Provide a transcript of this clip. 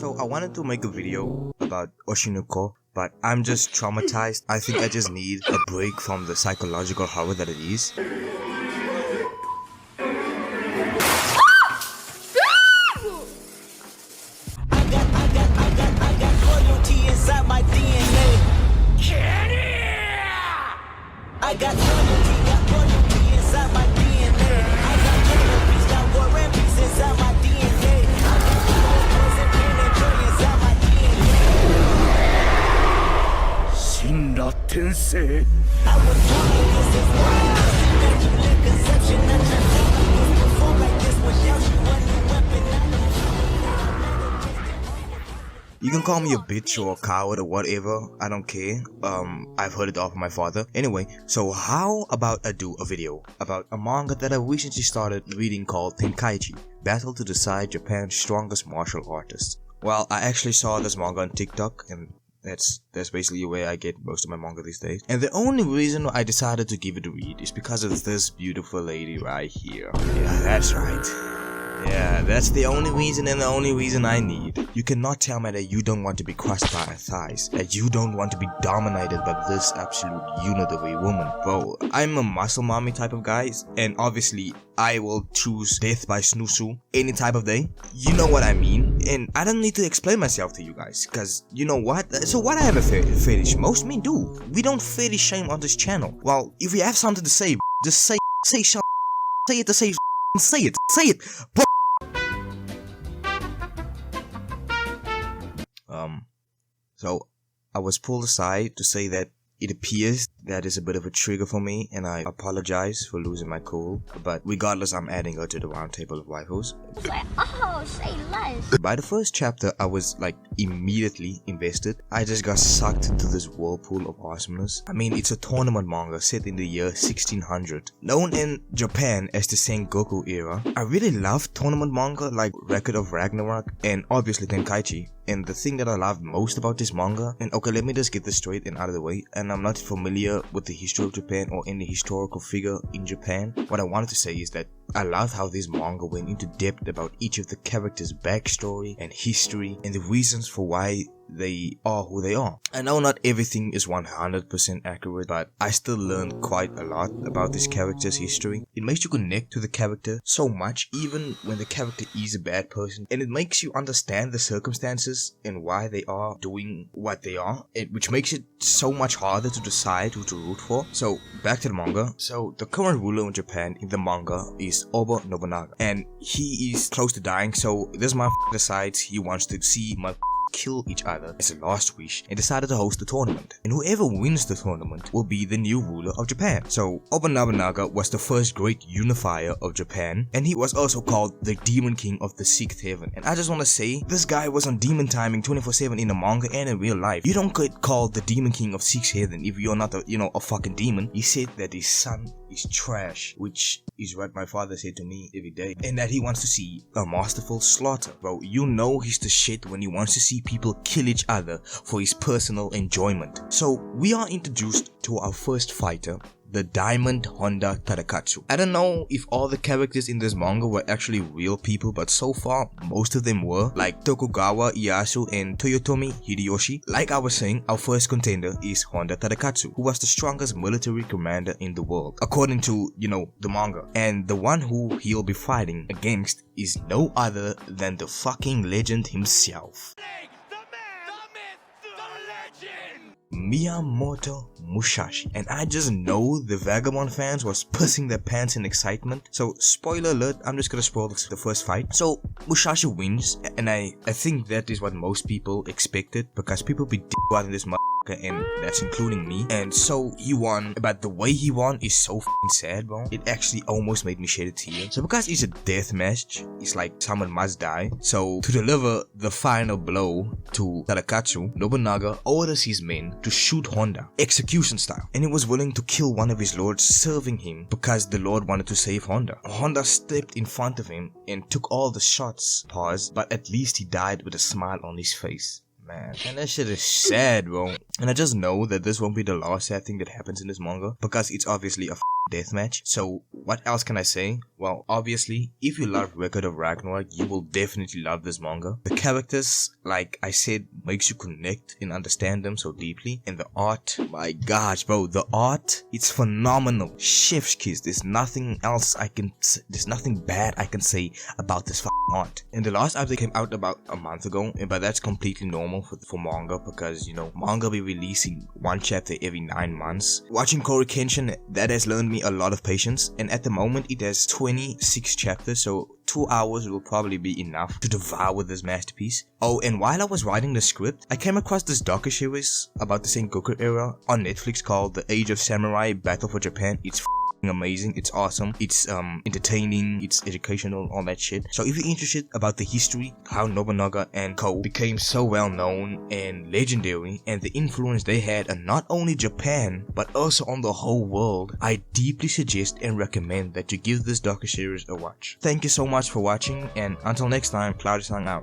So I wanted to make a video about Oshinoko, but I'm just traumatized. I think I just need a break from the psychological horror that it is. I got loyalty inside my DNA. I got loyalty inside my DNA. I got peace, got war and peace inside my DNA. I got purpose and pain and joy inside my DNA. 死んだ天性 I was born like this, is why I immaculate conception. I just thought I was before like this without you, a new weapon. You can call me a bitch or a coward or whatever, I don't care. I've heard it off of my father. Anyway, so how about I do a video about a manga that I recently started reading called Tenkaichii, Battle to Decide Japan's Strongest Martial Artists. Well, I actually saw this manga on TikTok, and that's basically where I get most of my manga these days. And the only reason I decided to give it a read is because of this beautiful lady right here. Yeah, that's right. Yeah, that's the only reason and the only reason I need. You cannot tell me that you don't want to be crushed by her thighs, that you don't want to be dominated by this absolute unit of a woman. Bro, I'm a muscle mommy type of guy, and obviously I will choose death by snoozu any type of day. You know what I mean? And I don't need to explain myself to you guys, cause you know what? So what, I have a fetish. Most men do. We don't fetish shame on this channel. Well, if you have something to say, just say shut. Say it to say it. Bro. So I was pulled aside to say that it appears that is a bit of a trigger for me, and I apologize for losing my cool, but regardless, I'm adding her to the round table of waifus. Like, oh, say less. By the first chapter, I was like immediately invested. I just got sucked into this whirlpool of awesomeness. I mean, it's a tournament manga set in the year 1600, known in Japan as the Sengoku era. I really love tournament manga like Record of Ragnarok and obviously Tenkaichii. And the thing that I love most about this manga, and okay, let me just get this straight and out of the way, and I'm not familiar with the history of Japan or any historical figure in Japan. What I wanted to say is that I love how this manga went into depth about each of the characters' backstory and history and the reasons for why they are who they are. I know not everything is 100% accurate, but I still learned quite a lot about this character's history. It makes you connect to the character so much, even when the character is a bad person, and it makes you understand the circumstances and why they are doing what they are, which makes it so much harder to decide who to root for. So back to the manga. So the current ruler of Japan in the manga is Oba Nobunaga, and he is close to dying, so this motherfucker decides he wants to see kill each other as a last wish and decided to host the tournament. And whoever wins the tournament will be the new ruler of Japan. So Oba Nobunaga was the first great unifier of Japan, and he was also called the Demon King of the Sixth Heaven. And I just want to say, this guy was on demon timing 24/7 in the manga and in real life. You don't get called the Demon King of Sixth Heaven if you're not a fucking demon. He said that his son is trash, which is what my father said to me every day, and that he wants to see a masterful slaughter. Bro, you know he's the shit when he wants to see people kill each other for his personal enjoyment. So we are introduced to our first fighter, the Diamond Honda Tadakatsu. I don't know if all the characters in this manga were actually real people, but so far most of them were, like Tokugawa Ieyasu and Toyotomi Hideyoshi. Like I was saying, our first contender is Honda Tadakatsu, who was the strongest military commander in the world, according to, the manga. And the one who he'll be fighting against is no other than the fucking legend himself, Miyamoto Musashi. And I just know the Vagabond fans was pissing their pants in excitement. So spoiler alert, I'm just gonna spoil the first fight. So Musashi wins, and I think that is what most people expected, because people be d***ing in this and that's including me. And so he won, but the way he won is so f***ing sad, bro. It actually almost made me shed a tear. So because it's a death match, it's like someone must die. So to deliver the final blow to Tadakatsu, Nobunaga orders his men to shoot Honda, execution style, and he was willing to kill one of his lords serving him because the lord wanted to save Honda. Honda stepped in front of him and took all the shots, but at least he died with a smile on his face. Man, and that shit is sad, bro. And I just know that this won't be the last sad thing that happens in this manga, because it's obviously a deathmatch. So what else can I say? Well, obviously, if you love Record of Ragnarok, you will definitely love this manga. The characters, like I said, makes you connect and understand them so deeply. And the art, my gosh, bro, the art, it's phenomenal. Chef's kiss. There's nothing bad I can say about this art. And the last update came out about a month ago, but that's completely normal for manga, because you know manga be releasing one chapter every 9 months. Watching Koro Kenshin, that has learned me a lot of patience, and at the moment it has 26 chapters, so 2 hours will probably be enough to devour this masterpiece. Oh, and while I was writing the script, I came across this docu-series about the Sengoku era on Netflix called The Age of Samurai Battle for Japan. It's amazing, it's awesome, it's entertaining, it's educational, all that shit. So if you're interested about the history, how Nobunaga and Co became so well known and legendary, and the influence they had on not only Japan but also on the whole world, I deeply suggest and recommend that you give this docu-series a watch. Thank you so much for watching, and until next time, Cloudy Song out.